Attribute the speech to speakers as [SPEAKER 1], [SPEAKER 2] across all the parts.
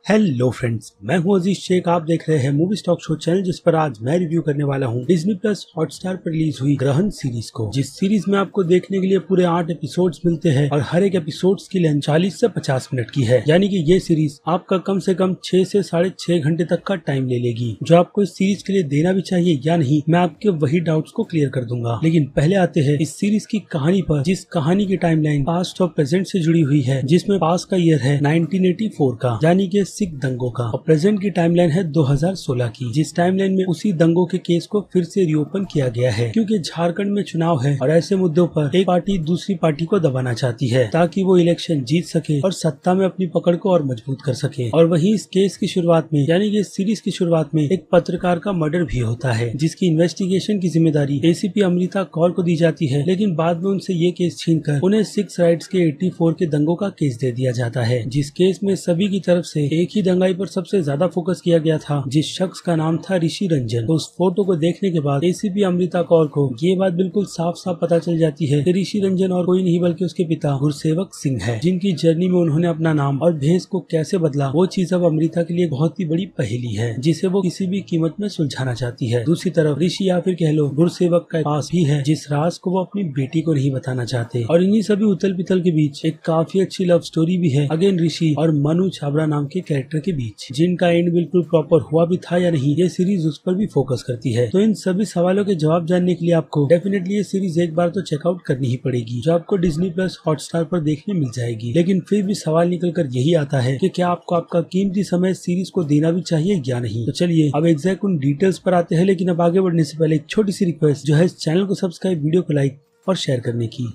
[SPEAKER 1] Hello friends, मैं हूं अजीज शेख। आप देख रहे हैं मूवी स्टॉक शो चैनल, जिस पर आज मैं रिव्यू करने वाला हूं डिज्नी प्लस हॉटस्टार पर रिलीज हुई ग्रहण सीरीज को। जिस सीरीज में आपको देखने के लिए पूरे 8 एपिसोड्स मिलते हैं और हर एक एपिसोड्स की लेंथ 40 से 50 मिनट की है। यानी कि ये सीरीज आपका कम से कम 6 से 6.5 घंटे तक का टाइम ले लेगी। जो आपको इस सीरीज के लिए देना भी चाहिए या नहीं, मैं आपके वही डाउट्स को क्लियर कर दूंगा। लेकिन पहले आते हैं इस सीरीज की कहानी पर, जिस कहानी की टाइमलाइन पास्ट और प्रेजेंट से जुड़ी हुई है। जिसमें पास्ट का ईयर है 1984 का, यानी कि सिख दंगों का, और प्रेजेंट की टाइमलाइन है 2016 की। जिस टाइमलाइन में उसी दंगों के केस को फिर से रीओपन किया गया है, क्योंकि झारखंड में चुनाव है और ऐसे मुद्दों पर एक पार्टी दूसरी पार्टी को दबाना चाहती है ताकि वो इलेक्शन जीत सके और सत्ता में अपनी पकड़ को और मजबूत कर सके। और वहीं इस केस की शुरुआत में, यानी कि इस सीरीज की शुरुआत में, एक पत्रकार का मर्डर भी होता है, जिसकी इन्वेस्टिगेशन की जिम्मेदारी एसीपी अमृता कौर को दी जाती है। लेकिन बाद में उनसे ये केस छीनकर उन्हें सिक्स राइट्स के 84 के दंगों का केस दे दिया जाता है। जिस केस में सभी की तरफ से एक ही दंगाई पर सबसे ज्यादा फोकस किया गया था, जिस शख्स का नाम था ऋषि रंजन। तो उस फोटो को देखने के बाद एसीपी अमृता कौर को ये बात बिल्कुल साफ साफ पता चल जाती है कि ऋषि रंजन और कोई नहीं बल्कि उसके पिता गुरसेवक सिंह है, जिनकी जर्नी में उन्होंने अपना नाम और भेष को कैसे बदला, वो चीज अब अमृता के लिए बहुत ही बड़ी पहेली है, जिसे वो किसी भी कीमत में सुलझाना चाहती है। दूसरी तरफ ऋषि या फिर कह लो गुरसेवक का पास भी है, जिस राज को वो अपनी बेटी को नहीं बताना चाहते। और इन्हीं सभी उथल पिथल के बीच एक काफी अच्छी लव स्टोरी भी है, अगेन ऋषि और मनु छाबरा नाम के कैरेक्टर के बीच, जिनका एंड बिल्कुल प्रॉपर हुआ भी था या नहीं, ये सीरीज उस पर भी फोकस करती है। तो इन सभी सवालों के जवाब जानने के लिए आपको डेफिनेटली ये सीरीज एक बार तो चेकआउट करनी ही पड़ेगी, जो आपको डिज्नी प्लस हॉटस्टार पर देखने मिल जाएगी। लेकिन फिर भी सवाल निकल कर यही आता है कि क्या आपको आपका कीमती समय सीरीज को देना भी चाहिए या नहीं। तो चलिए अब एग्जैक्ट उन डिटेल्स पर आते हैं। लेकिन अब आगे बढ़ने से पहले एक छोटी सी रिक्वेस्ट, जो है इस चैनल को सब्सक्राइब, वीडियो को लाइक और शेयर करने की।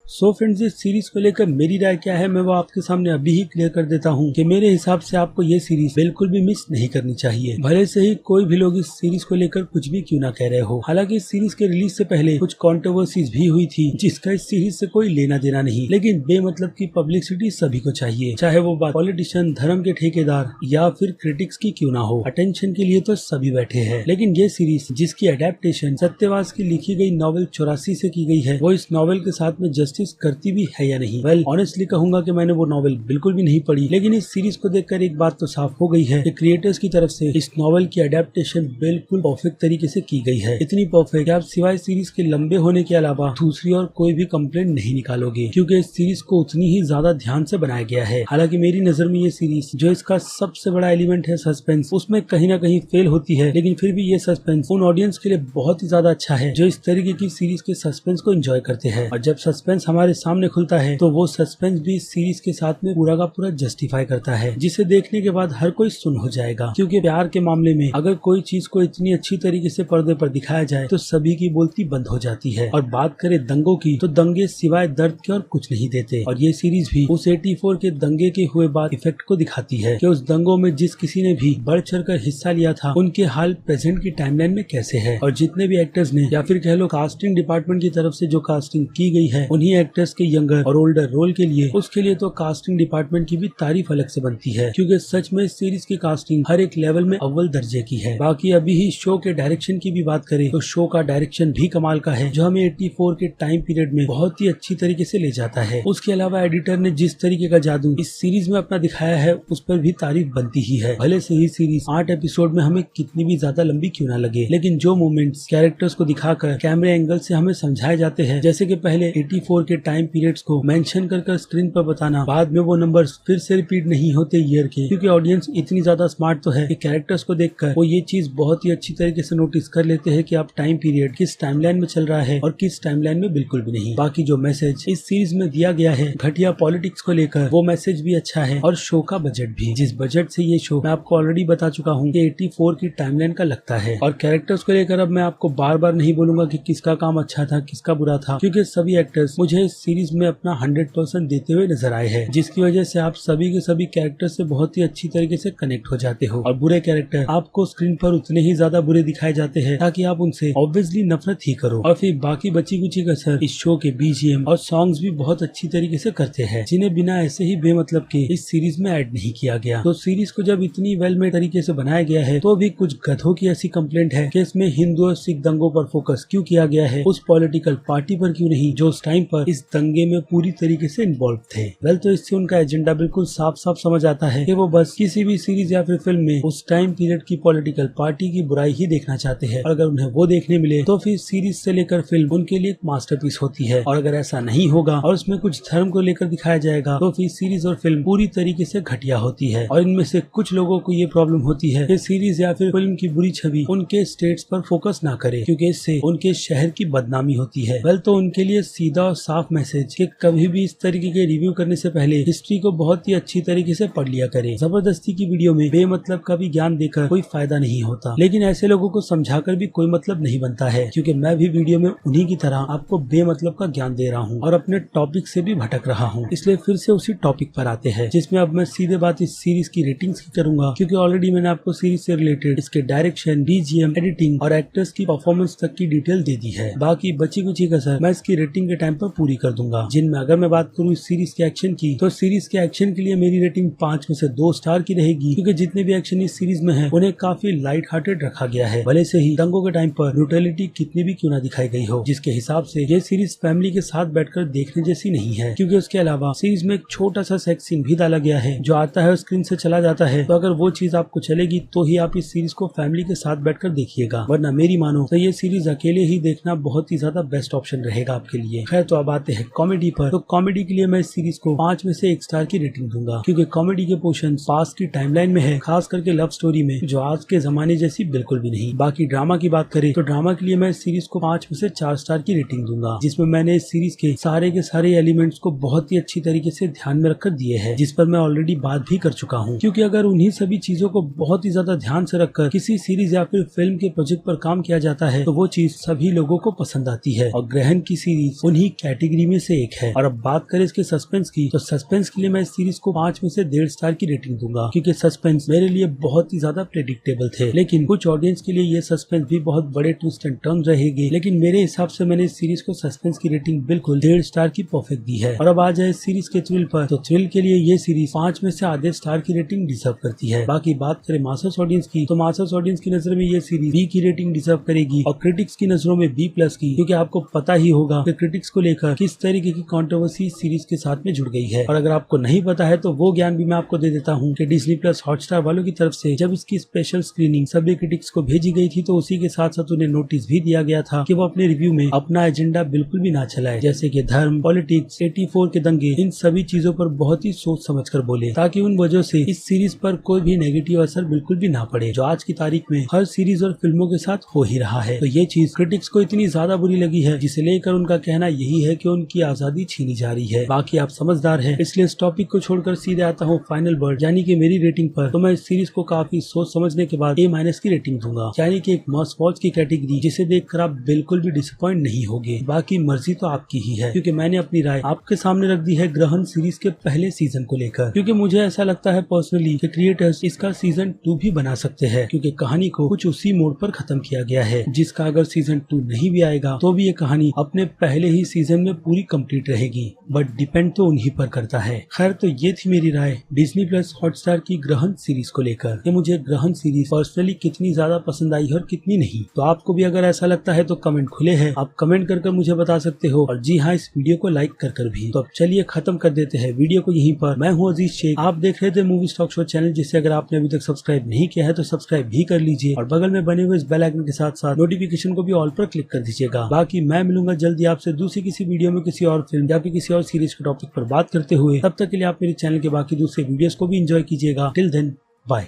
[SPEAKER 1] सो फ्रेंड्स, इस सीरीज को लेकर मेरी राय क्या है, मैं वो आपके सामने अभी ही क्लियर कर देता हूँ कि मेरे हिसाब से आपको ये सीरीज बिल्कुल भी मिस नहीं करनी चाहिए। भले से ही कोई भी लोग इस सीरीज को लेकर कुछ भी क्यों ना कह रहे हो। हालांकि इस सीरीज के रिलीज से पहले कुछ कंट्रोवर्सीज भी हुई थी, जिसका इस सीरीज से कोई लेना देना नहीं। लेकिन बेमतलब की पब्लिसिटी सभी को चाहिए, चाहे वो बात पॉलिटिशियन, धर्म के ठेकेदार या फिर क्रिटिक्स की क्यों ना हो। अटेंशन के लिए तो सभी बैठे हैं। लेकिन ये सीरीज, जिसकी अडेप्टेशन सत्यवास की लिखी गई नॉवेल 84 से की गई है, वो इस नॉवेल के साथ में जस्टिस करती भी है या नहीं। वेल ऑनेस्टली कहूंगा कि मैंने वो नॉवेल बिल्कुल भी नहीं पढ़ी। लेकिन इस सीरीज को देखकर एक बात तो साफ हो गई है कि क्रिएटर्स की तरफ से इस नॉवेल की अडेप्टेशन बिल्कुल परफेक्ट तरीके से की गई है। इतनी परफेक्ट कि आप सिवाय सीरीज के लंबे होने के अलावा दूसरी और कोई भी कंप्लेंट नहीं निकालोगे, क्योंकि इस सीरीज को उतनी ही ज्यादा ध्यान से बनाया गया है। हालांकि मेरी नजर में ये सीरीज, जो इसका सबसे बड़ा एलिमेंट है सस्पेंस, उसमें कहीं ना कहीं फेल होती है। लेकिन फिर भी ये सस्पेंस उन ऑडियंस के लिए बहुत ही ज्यादा अच्छा है जो इस तरीके की सीरीज के सस्पेंस को एंजॉय करते हैं। और जब सस्पेंस हमारे सामने खुलता है तो वो सस्पेंस भी इस सीरीज के साथ में पूरा का पूरा जस्टिफाई करता है, जिसे देखने के बाद हर कोई सुन हो जाएगा। क्योंकि प्यार के मामले में अगर कोई चीज को इतनी अच्छी तरीके से पर्दे पर दिखाया जाए तो सभी की बोलती बंद हो जाती है। और बात करें दंगों की, तो दंगे सिवाय दर्द के और कुछ नहीं देते। और ये सीरीज भी उस 84 के दंगे के हुए बाद इफेक्ट को दिखाती है कि उस दंगों में जिस किसी ने भी बढ़ चढ़ कर हिस्सा लिया था, उनके हाल प्रेजेंट की टाइमलाइन में कैसे है। और जितने भी एक्टर्स ने या फिर कह लो कास्टिंग डिपार्टमेंट की तरफ से जो कास्टिंग की गई है, उन्हीं एक्टर्स के यंगर और ओल्डर रोल के लिए, उसके लिए तो कास्टिंग डिपार्टमेंट की भी तारीफ अलग से बनती है। क्योंकि सच में इस सीरीज की कास्टिंग हर एक लेवल में अव्वल दर्जे की है। बाकी अभी ही शो के डायरेक्शन की भी बात करें तो शो का डायरेक्शन भी कमाल का है, जो हमें 84 के टाइम पीरियड में बहुत ही अच्छी तरीके से ले जाता है। उसके अलावा एडिटर ने जिस तरीके का जादू इस सीरीज में अपना दिखाया है, उस पर भी तारीफ बनती ही है। भले से ही सीरीज 8 एपिसोड में हमें कितनी भी ज्यादा लंबी क्यों ना लगे, लेकिन जो मोमेंट्स कैरेक्टर्स को दिखाकर कैमरे एंगल से हमें समझाए जाते हैं, जैसे कि पहले 84 के टाइम पीरियड्स को मेंशन कर स्क्रीन पर बताना, बाद में वो नंबर्स फिर से रिपीट नहीं होते ईयर के, क्योंकि ऑडियंस इतनी ज्यादा स्मार्ट तो है कि कैरेक्टर्स को देखकर वो ये चीज बहुत ही अच्छी तरीके से नोटिस कर लेते हैं कि आप टाइम पीरियड किस टाइमलाइन में चल रहा है और किस टाइमलाइन में बिल्कुल भी नहीं। बाकी जो मैसेज इस सीरीज में दिया गया है घटिया पॉलिटिक्स को लेकर, वो मैसेज भी अच्छा है। और शो का बजट भी, जिस बजट से ये शो, मैं आपको ऑलरेडी बता चुका हूँ कि 84 की टाइमलाइन का लगता है। और कैरेक्टर्स को लेकर अब मैं आपको बार बार नहीं बोलूंगा कि किसका काम अच्छा था किसका बुरा था, क्योंकि सभी एक्टर्स मुझे इस सीरीज में अपना 100% देते हुए नजर आए हैं, जिसकी वजह से आप सभी के सभी कैरेक्टर से बहुत ही अच्छी तरीके से कनेक्ट हो जाते हो। और बुरे कैरेक्टर आपको स्क्रीन पर उतने ही ज्यादा बुरे दिखाए जाते हैं ताकि आप उनसे ऑब्वियसली नफरत ही करो। और फिर बाकी बची कुची कसर इस शो के बीजीएम और सॉन्ग्स भी बहुत अच्छी तरीके से करते हैं, जिन्हें बिना ऐसे ही बेमतलब के इस सीरीज में ऐड नहीं किया गया। तो सीरीज को जब इतनी वेल मेड तरीके से बनाया गया है, तो भी कुछ गधों की ऐसी कंप्लेंट है कि इसमें हिंदू और सिख दंगों पर फोकस क्यों किया गया है, उस पॉलिटिकल पार्टी पर क्यों नहीं जो उस टाइम पर इस दंगे में पूरी तरीके से इन्वॉल्व थे। वेल तो इससे उनका एजेंडा बिल्कुल साफ साफ समझ आता है कि वो बस किसी भी सीरीज या फिर फिल्म में उस टाइम पीरियड की पॉलिटिकल पार्टी की बुराई ही देखना चाहते हैं, और अगर उन्हें वो देखने मिले तो फिर सीरीज से लेकर फिल्म उनके लिए एक मास्टरपीस होती है, और अगर ऐसा नहीं होगा और उसमें कुछ धर्म को लेकर दिखाया जाएगा तो फिर सीरीज और फिल्म पूरी तरीके से घटिया होती है। और इनमें से कुछ लोगों को ये प्रॉब्लम होती है कि सीरीज या फिर फिल्म की बुरी छवि उनके स्टेट्स पर फोकस ना करे, क्योंकि इससे उनके शहर की बदनामी होती है। वेल तो उनके लिए सीधा और साफ मैसेज कि कभी भी इस तरीके के रिव्यू करने से पहले हिस्ट्री को बहुत ही अच्छी तरीके से पढ़ लिया करें। जबरदस्ती की वीडियो में बेमतलब का भी ज्ञान देकर कोई फायदा नहीं होता, लेकिन ऐसे लोगों को समझाकर भी कोई मतलब नहीं बनता है, क्योंकि मैं भी वीडियो में उन्हीं की तरह आपको बेमतलब का ज्ञान दे रहा हूँ और अपने टॉपिक से भी भटक रहा हूँ। इसलिए फिर से उसी टॉपिक पर आते हैं, जिसमें अब मैं सीधे बात इस सीरीज की रेटिंग्स की करूंगा, क्योंकि ऑलरेडी मैंने आपको सीरीज से रिलेटेड इसके डायरेक्शन, बीजीएम, एडिटिंग और एक्टर्स की परफॉर्मेंस तक की डिटेल दे दी है। बाकी बची कुछ कसर मैं इसकी रेटिंग के टाइम पर पूरी कर दूंगा। जिनमें अगर मैं बात करूँ इस सीरीज के एक्शन की, तो सीरीज के एक्शन के लिए मेरी रेटिंग 5 में से 2 स्टार की रहेगी, क्योंकि जितने भी एक्शन इस सीरीज में है उन्हें काफी लाइट हार्टेड रखा गया है। भले से ही दंगों के टाइम पर ब्रूटैलिटी कितनी भी क्यों ना दिखाई गई हो, जिसके हिसाब से ये सीरीज फैमिली के साथ बैठकर देखने जैसी नहीं है। क्योंकि उसके अलावा सीरीज में एक छोटा सा सेक्स सीन भी डाला गया है जो आता है और स्क्रीन से चला जाता है, तो अगर वो चीज आपको चलेगी तो ही आप इस सीरीज को फैमिली के साथ बैठकर देखिएगा, वरना मेरी मानो तो ये सीरीज अकेले ही देखना बहुत ही ज्यादा बेस्ट ऑप्शन रहेगा आपके लिए। खैर, तो अब आते हैं कॉमेडी पर। तो कॉमेडी के लिए मैं इस सीरीज को 5 में से 1 स्टार की रेटिंग दूंगा, क्योंकि कॉमेडी के पोर्शन पास की टाइमलाइन में है, खास करके लव स्टोरी में, जो आज के जमाने जैसी बिल्कुल भी नहीं। बाकी ड्रामा की बात करें तो ड्रामा के लिए मैं इस सीरीज को 5 में से 4 स्टार की रेटिंग दूंगा, जिसमें मैंने इस सीरीज के सारे एलिमेंट्स को बहुत ही अच्छी तरीके से ध्यान में रखकर दिए हैं, जिस पर मैं ऑलरेडी बात भी कर चुका हूँ। क्योंकि अगर उन्हीं सभी चीजों को बहुत ही ज्यादा ध्यान से रखकर किसी सीरीज या फिर फिल्म के प्रोजेक्ट पर काम किया जाता है तो वो चीज सभी लोगों को पसंद आती है, और ग्रहण की सीरीज उन्हीं कैटेगरी में से एक है। और अब बात करें इसके सस्पेंस की, तो सस्पेंस के लिए मैं इस सीरीज को 5 में से 1.5 स्टार की रेटिंग दूंगा, क्योंकि सस्पेंस मेरे लिए बहुत ही ज्यादा प्रेडिक्टेबल थे। लेकिन कुछ ऑडियंस के लिए ये सस्पेंस भी बहुत बड़े ट्विस्ट एंड टर्न रहेगी, लेकिन मेरे हिसाब से मैंने इस सीरीज को सस्पेंस की रेटिंग बिल्कुल 1.5 स्टार की परफेक्ट दी है। और अब आ जाए इस सीरीज के थ्रिल पर, तो थ्रिल के लिए ये सीरीज 5 में से आधे स्टार की रेटिंग डिजर्व करती है। बाकी बात करें मास्टर्स ऑडियंस की, तो मास्टर्स ऑडियंस की नजर में ये सीरीज बी की रेटिंग डिजर्व करेगी, और क्रिटिक्स की नजरों में B+ की, क्योंकि आपको पता ही होगा कि क्रिटिक्स को लेकर किस तरीके की कंट्रोवर्सी सीरीज के साथ में जुड़ गई है। और अगर आपको नहीं पता है तो वो ज्ञान भी मैं आपको दे देता हूँ कि Disney+ हॉटस्टार वालों की तरफ से जब इसकी स्पेशल स्क्रीनिंग सभी क्रिटिक्स को भेजी गई थी, तो उसी के साथ साथ उन्हें नोटिस भी दिया गया था कि वो अपने रिव्यू में अपना एजेंडा बिल्कुल भी ना चलाए, जैसे कि धर्म, पॉलिटिक्स, 84 के दंगे, इन सभी चीजों पर बहुत ही सोच समझ कर बोले, ताकि उन वजह से इस सीरीज पर कोई भी नेगेटिव असर बिल्कुल भी ना पड़े, जो आज की तारीख में हर सीरीज और फिल्मों के साथ हो ही रहा है। तो ये चीज क्रिटिक्स को इतनी ज्यादा बुरी लगी है, जिसे लेकर उनका कहना यही है कि उनकी आजादी छीनी जा रही है। बाकी आप समझदार हैं, इसलिए इस टॉपिक को छोड़कर सीधे आता हूँ फाइनल वर्ड यानी कि मेरी रेटिंग पर। तो मैं इस सीरीज को काफी सोच समझने के बाद A- की रेटिंग दूंगा, यानी कि एक मस्ट वॉच की कैटेगरी, जिसे देखकर आप बिल्कुल भी डिसअपॉइंट नहीं होगे। बाकी मर्जी तो आपकी ही है, क्योंकि मैंने अपनी राय आपके सामने रख दी है ग्रहण सीरीज के पहले सीजन को लेकर, क्योंकि मुझे ऐसा लगता है पर्सनली कि क्रिएटर्स इसका सीजन 2 भी बना सकते हैं, क्योंकि कहानी को कुछ उसी मोड पर खत्म किया गया है, जिसका अगर सीजन 2 नहीं भी आएगा तो भी ये कहानी अपने पहले ही सीजन में पूरी कंप्लीट रहेगी, बट डिपेंड तो उन्हीं पर करता है। खैर, तो ये थी मेरी राय Disney+ हॉटस्टार की ग्रहण सीरीज को लेकर, कि मुझे ग्रहण सीरीज पर्सनली कितनी ज्यादा पसंद आई और कितनी नहीं। तो आपको भी अगर ऐसा लगता है तो कमेंट खुले हैं, आप कमेंट कर मुझे बता सकते हो, और जी हाँ, इस वीडियो को लाइक कर भी। तो अब चलिए खत्म कर देते हैं वीडियो को यहीं पर। मैं हूँ अजीज शेख, आप देख रहे थे मूवी स्टॉक शो चैनल, जिसे अगर आपने अभी तक सब्सक्राइब नहीं किया है तो सब्सक्राइब भी कर लीजिए, और बगल में बने हुए इस बेल आइकन के साथ साथ नोटिफिकेशन को भी ऑल पर क्लिक कर दीजिएगा। बाकी मैं मिलूंगा जल्दी आपसे दूसरी किसी वीडियो में किसी और फिल्म या फिर किसी और सीरीज के टॉपिक पर बात करते हुए। तब तक के लिए आप मेरे चैनल के बाकी दूसरे वीडियोस को भी एंजॉय कीजिएगा। Till then, bye.